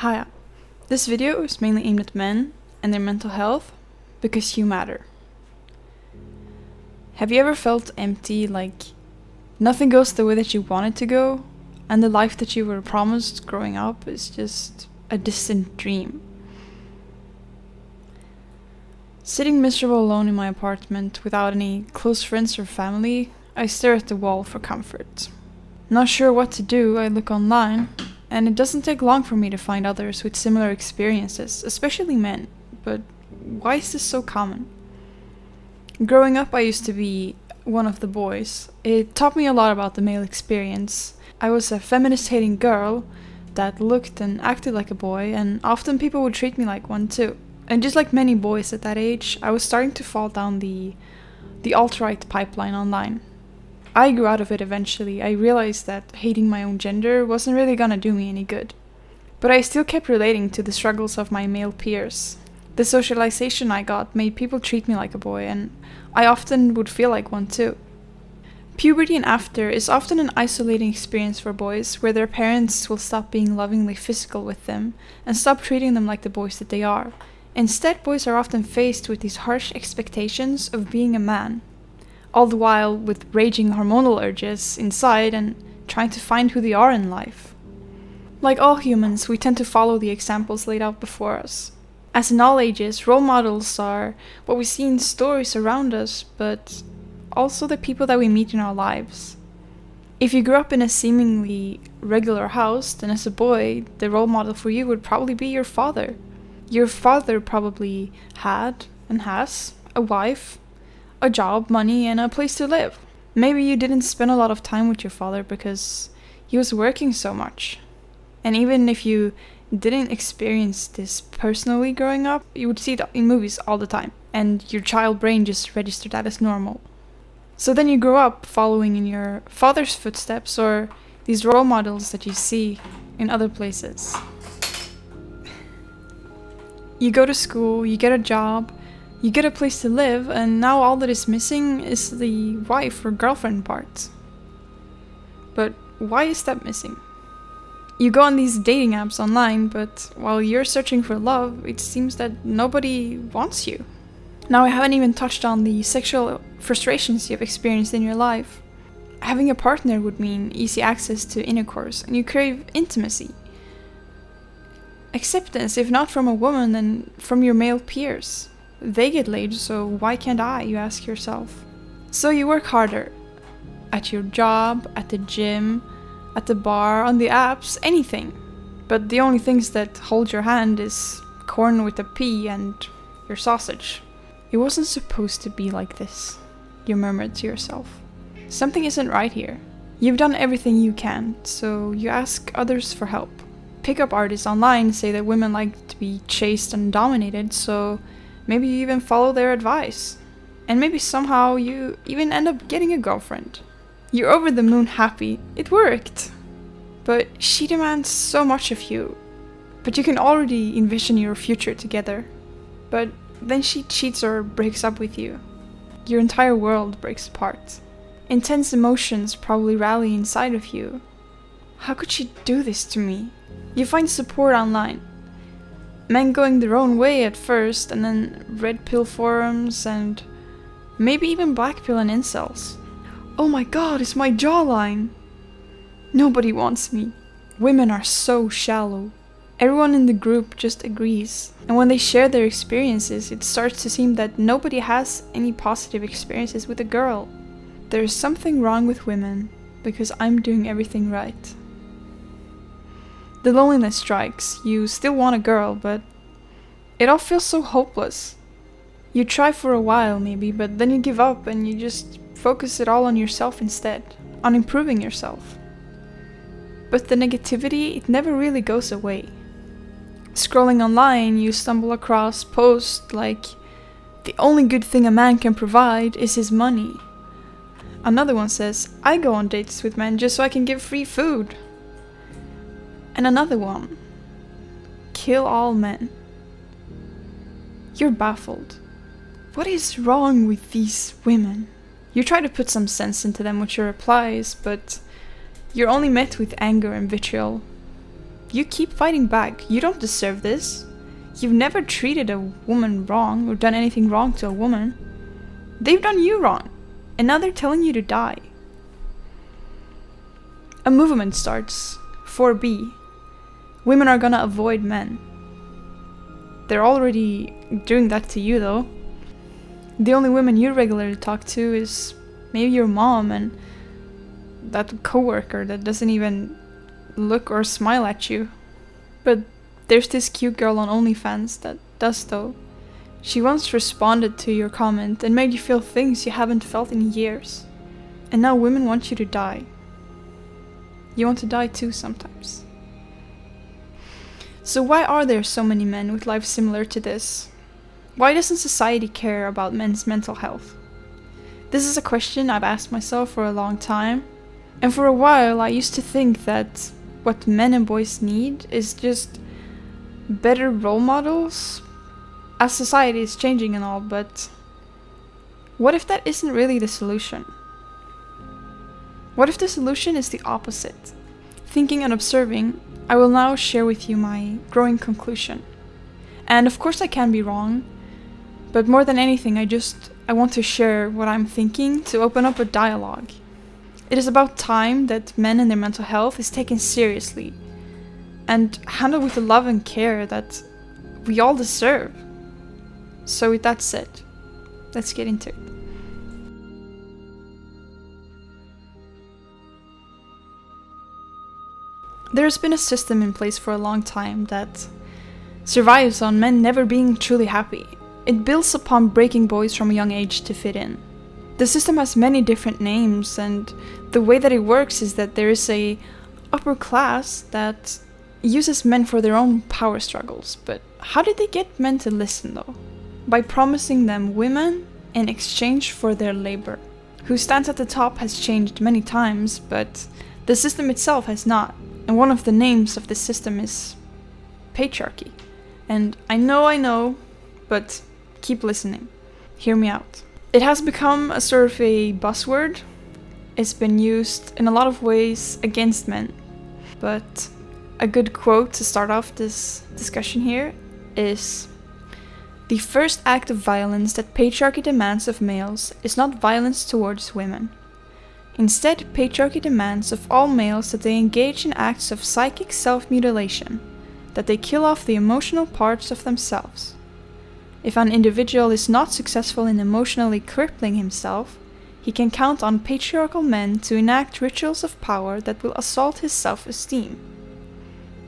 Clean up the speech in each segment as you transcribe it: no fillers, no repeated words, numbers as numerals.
Hi, this video is mainly aimed at men and their mental health because you matter. Have you ever felt empty, like nothing goes the way that you want it to go, and the life that you were promised growing up is just a distant dream? Sitting miserable alone in my apartment without any close friends or family, I stare at the wall for comfort. Not sure what to do, I look online, and it doesn't take long for me to find others with similar experiences, especially men. But why is this so common? Growing up, I used to be one of the boys. It taught me a lot about the male experience. I was a feminist-hating girl that looked and acted like a boy, and often people would treat me like one too. And just like many boys at that age, I was starting to fall down the alt-right pipeline online. I grew out of it eventually. I realized that hating my own gender wasn't really gonna do me any good. But I still kept relating to the struggles of my male peers. The socialization I got made people treat me like a boy, and I often would feel like one too. Puberty and after is often an isolating experience for boys, where their parents will stop being lovingly physical with them and stop treating them like the boys that they are. Instead, boys are often faced with these harsh expectations of being a man, all the while with raging hormonal urges inside and trying to find who they are in life. Like all humans, we tend to follow the examples laid out before us. As in all ages, role models are what we see in stories around us, but also the people that we meet in our lives. If you grew up in a seemingly regular house, then as a boy, the role model for you would probably be your father. Your father probably had, and has, a wife, a job, money, and a place to live. Maybe you didn't spend a lot of time with your father because he was working so much. And even if you didn't experience this personally growing up, you would see it in movies all the time, and your child brain just registered that as normal. So then you grow up following in your father's footsteps or these role models that you see in other places. You go to school, you get a job, you get a place to live, and now all that is missing is the wife or girlfriend part. But why is that missing? You go on these dating apps online, but while you're searching for love, it seems that nobody wants you. Now, I haven't even touched on the sexual frustrations you've experienced in your life. Having a partner would mean easy access to intercourse, and you crave intimacy. Acceptance, if not from a woman, then from your male peers. They get laid, so why can't I, you ask yourself. So you work harder. At your job, at the gym, at the bar, on the apps, anything. But the only things that hold your hand is corn with a P and your sausage. It wasn't supposed to be like this, you murmured to yourself. Something isn't right here. You've done everything you can, so you ask others for help. Pickup artists online say that women like to be chased and dominated, so maybe you even follow their advice. And maybe somehow you even end up getting a girlfriend. You're over the moon happy. It worked. But she demands so much of you. But you can already envision your future together. But then she cheats or breaks up with you. Your entire world breaks apart. Intense emotions probably rally inside of you. How could she do this to me? You find support online. Men going their own way at first, and then red pill forums, and maybe even black pill and incels. Oh my god, it's my jawline! Nobody wants me. Women are so shallow. Everyone in the group just agrees. And when they share their experiences, it starts to seem that nobody has any positive experiences with a girl. There's something wrong with women, because I'm doing everything right. The loneliness strikes. You still want a girl, but it all feels so hopeless. You try for a while maybe, but then you give up and you just focus it all on yourself instead, on improving yourself. But the negativity, it never really goes away. Scrolling online, you stumble across posts like, "The only good thing a man can provide is his money." Another one says, "I go on dates with men just so I can give free food." And another one, "Kill all men." You're baffled. What is wrong with these women? You try to put some sense into them with your replies, but you're only met with anger and vitriol. You keep fighting back. You don't deserve this. You've never treated a woman wrong or done anything wrong to a woman. They've done you wrong, and now they're telling you to die. A movement starts. 4B. Women are gonna avoid men. They're already doing that to you, though. The only women you regularly talk to is maybe your mom and that coworker that doesn't even look or smile at you. But there's this cute girl on OnlyFans that does, though. She once responded to your comment and made you feel things you haven't felt in years. And now women want you to die. You want to die too sometimes. So why are there so many men with lives similar to this? Why doesn't society care about men's mental health? This is a question I've asked myself for a long time. And for a while I used to think that what men and boys need is just better role models, as society is changing and all, but what if that isn't really the solution? What if the solution is the opposite? Thinking and observing, I will now share with you my growing conclusion. And of course I can be wrong, but more than anything I want to share what I'm thinking to open up a dialogue. It is about time that men and their mental health is taken seriously and handled with the love and care that we all deserve. So with that said, let's get into it. There has been a system in place for a long time that survives on men never being truly happy. It builds upon breaking boys from a young age to fit in. The system has many different names, and the way that it works is that there is a upper class that uses men for their own power struggles. But how did they get men to listen though? By promising them women in exchange for their labor. Who stands at the top has changed many times, but the system itself has not. And one of the names of this system is patriarchy. And I know, but keep listening. Hear me out. It has become a sort of a buzzword. It's been used in a lot of ways against men. But a good quote to start off this discussion here is, "The first act of violence that patriarchy demands of males is not violence towards women. Instead, patriarchy demands of all males that they engage in acts of psychic self-mutilation, that they kill off the emotional parts of themselves. If an individual is not successful in emotionally crippling himself, he can count on patriarchal men to enact rituals of power that will assault his self-esteem."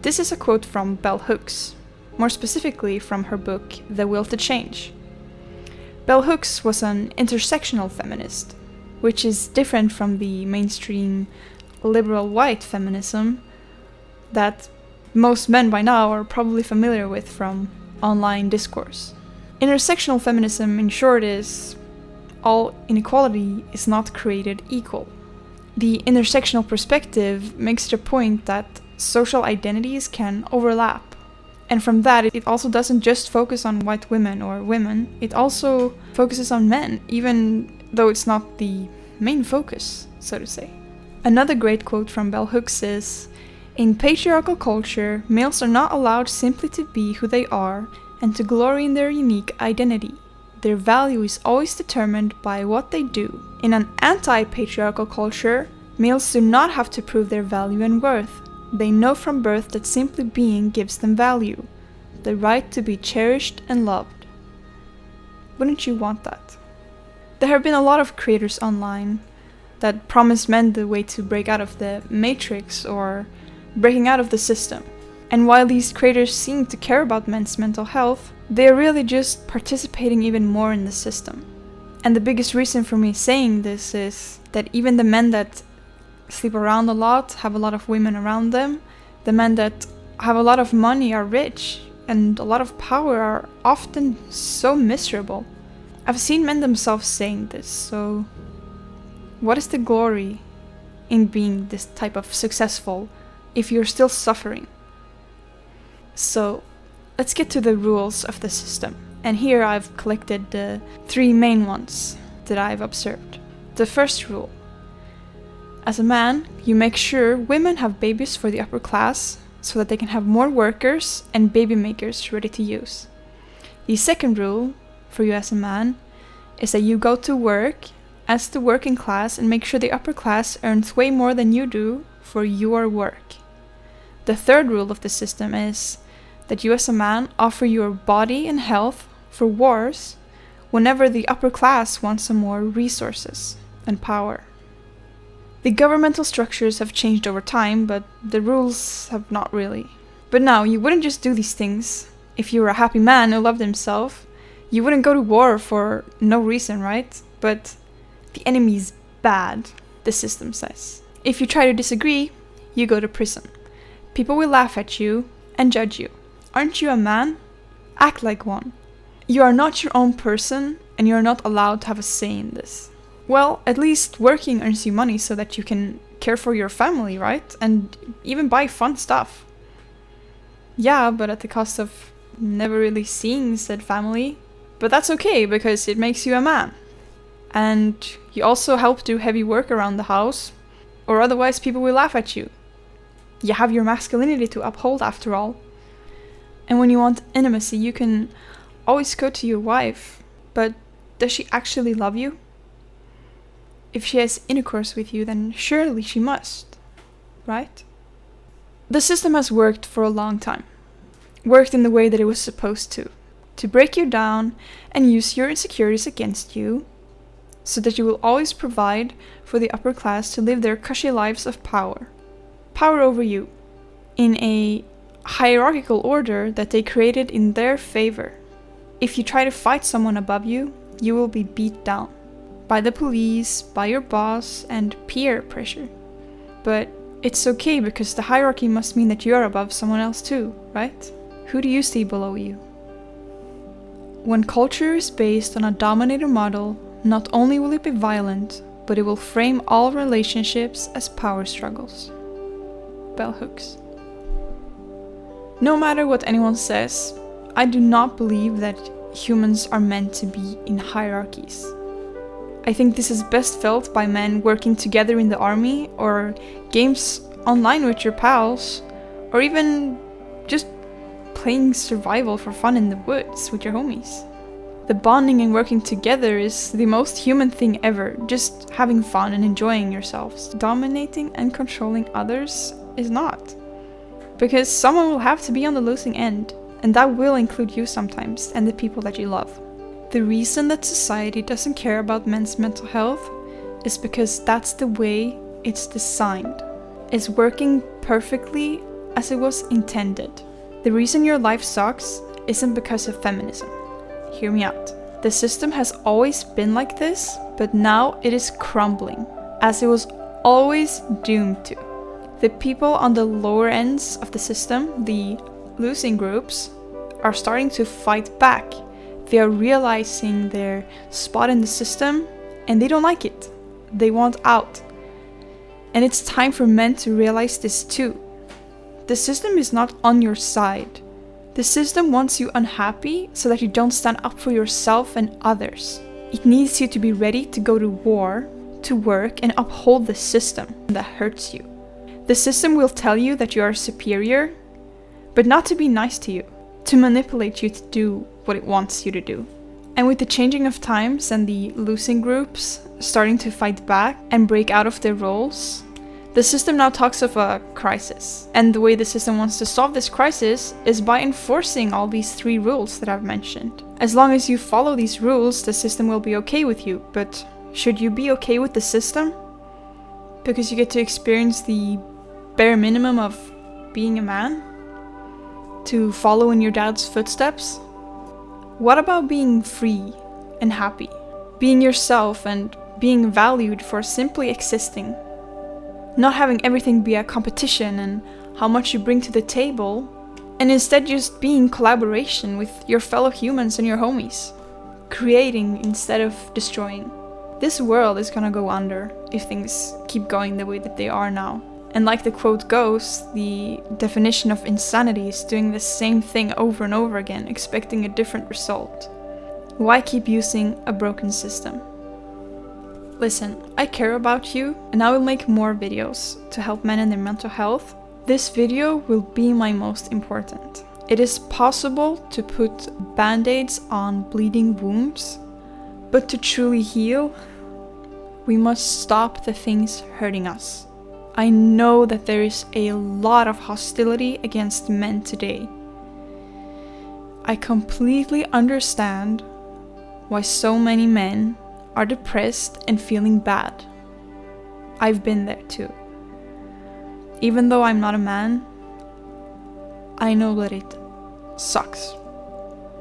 This is a quote from Bell Hooks, more specifically from her book The Will to Change. Bell Hooks was an intersectional feminist, which is different from the mainstream liberal white feminism that most men by now are probably familiar with from online discourse. Intersectional feminism, in short, is all inequality is not created equal. The intersectional perspective makes the point that social identities can overlap. And from that, it also doesn't just focus on white women or women, it also focuses on men, even though it's not the main focus, so to say. Another great quote from Bell Hooks is, "In patriarchal culture, males are not allowed simply to be who they are and to glory in their unique identity. Their value is always determined by what they do. In an anti-patriarchal culture, males do not have to prove their value and worth. They know from birth that simply being gives them value, the right to be cherished and loved." Wouldn't you want that? There have been a lot of creators online that promise men the way to break out of the matrix or breaking out of the system. And while these creators seem to care about men's mental health, they are really just participating even more in the system. And the biggest reason for me saying this is that even the men that sleep around a lot, have a lot of women around them, the men that have a lot of money are rich, and a lot of power are often so miserable. I've seen men themselves saying this, so what is the glory in being this type of successful if you're still suffering? So let's get to the rules of the system. And here I've collected the 3 main ones that I've observed. The first rule. As a man, you make sure women have babies for the upper class so that they can have more workers and baby makers ready to use. The second rule for you as a man is that you go to work as the working class and make sure the upper class earns way more than you do for your work. The third rule of the system is that you as a man offer your body and health for wars whenever the upper class wants some more resources and power. The governmental structures have changed over time, but the rules have not really. But now, you wouldn't just do these things if you were a happy man who loved himself. You wouldn't go to war for no reason, right? But the enemy is bad, the system says. If you try to disagree, you go to prison. People will laugh at you and judge you. Aren't you a man? Act like one. You are not your own person, and you are not allowed to have a say in this. Well, at least working earns you money so that you can care for your family, right? And even buy fun stuff. Yeah, but at the cost of never really seeing said family. But that's okay, because it makes you a man. And you also help do heavy work around the house, or otherwise people will laugh at you. You have your masculinity to uphold after all. And when you want intimacy, you can always go to your wife, but does she actually love you? If she has intercourse with you, then surely she must, right? The system has worked for a long time. Worked in the way that it was supposed to break you down and use your insecurities against you, so that you will always provide for the upper class to live their cushy lives of power. Power over you, in a hierarchical order that they created in their favor. If you try to fight someone above you, you will be beat down. By the police, by your boss, and peer pressure. But it's okay, because the hierarchy must mean that you're above someone else too, right? Who do you see below you? When culture is based on a dominator model, not only will it be violent, but it will frame all relationships as power struggles. Bell hooks. No matter what anyone says, I do not believe that humans are meant to be in hierarchies. I think this is best felt by men working together in the army, or games online with your pals, or even just playing survival for fun in the woods with your homies. The bonding and working together is the most human thing ever, just having fun and enjoying yourselves. Dominating and controlling others is not. Because someone will have to be on the losing end, and that will include you sometimes, and the people that you love. The reason that society doesn't care about men's mental health is because that's the way it's designed. It's working perfectly as it was intended. The reason your life sucks isn't because of feminism. Hear me out. The system has always been like this, but now it is crumbling, as it was always doomed to. The people on the lower ends of the system, the losing groups, are starting to fight back. They are realizing their spot in the system, and they don't like it. They want out. And it's time for men to realize this too. The system is not on your side. The system wants you unhappy so that you don't stand up for yourself and others. It needs you to be ready to go to war, to work, and uphold the system that hurts you. The system will tell you that you are superior, but not to be nice to you, to manipulate you to do what it wants you to do. And with the changing of times and the losing groups starting to fight back and break out of their roles, the system now talks of a crisis. And the way the system wants to solve this crisis is by enforcing all these 3 rules that I've mentioned. As long as you follow these rules, the system will be okay with you. But should you be okay with the system? Because you get to experience the bare minimum of being a man? To follow in your dad's footsteps? What about being free and happy? Being yourself and being valued for simply existing? Not having everything be a competition and how much you bring to the table, and instead just being collaboration with your fellow humans and your homies. Creating instead of destroying. This world is gonna go under if things keep going the way that they are now. And like the quote goes, the definition of insanity is doing the same thing over and over again, expecting a different result. Why keep using a broken system? Listen, I care about you, and I will make more videos to help men in their mental health, This video will be my most important. It is possible to put band-aids on bleeding wounds, but to truly heal, we must stop the things hurting us. I know that there is a lot of hostility against men today. I completely understand why so many men are depressed and feeling bad. I've been there too. Even though I'm not a man, I know that it sucks.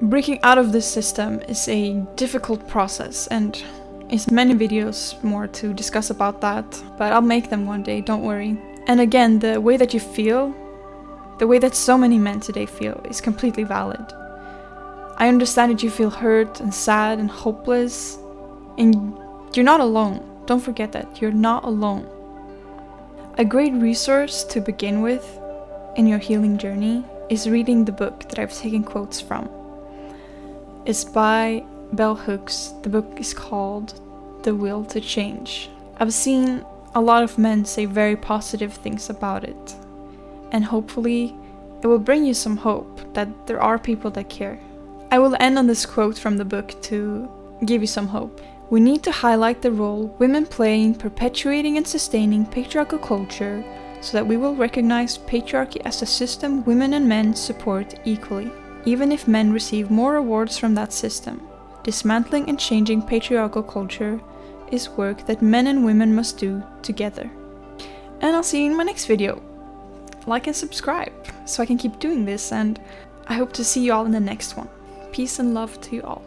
Breaking out of this system is a difficult process, and there's many videos more to discuss about that, but I'll make them one day, don't worry. And again, the way that you feel, the way that so many men today feel, is completely valid. I understand that you feel hurt and sad and hopeless, and you're not alone. Don't forget that, you're not alone. A great resource to begin with in your healing journey is reading the book that I've taken quotes from. It's by Bell Hooks. The book is called The Will to Change. I've seen a lot of men say very positive things about it, and hopefully it will bring you some hope that there are people that care. I will end on this quote from the book to give you some hope. We need to highlight the role women play in perpetuating and sustaining patriarchal culture so that we will recognize patriarchy as a system women and men support equally, even if men receive more rewards from that system. Dismantling and changing patriarchal culture is work that men and women must do together. And I'll see you in my next video. Like and subscribe so I can keep doing this, and I hope to see you all in the next one. Peace and love to you all.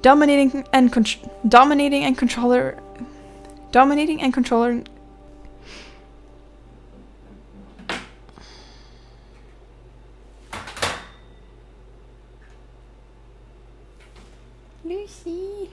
Dominating and controller. Lucy.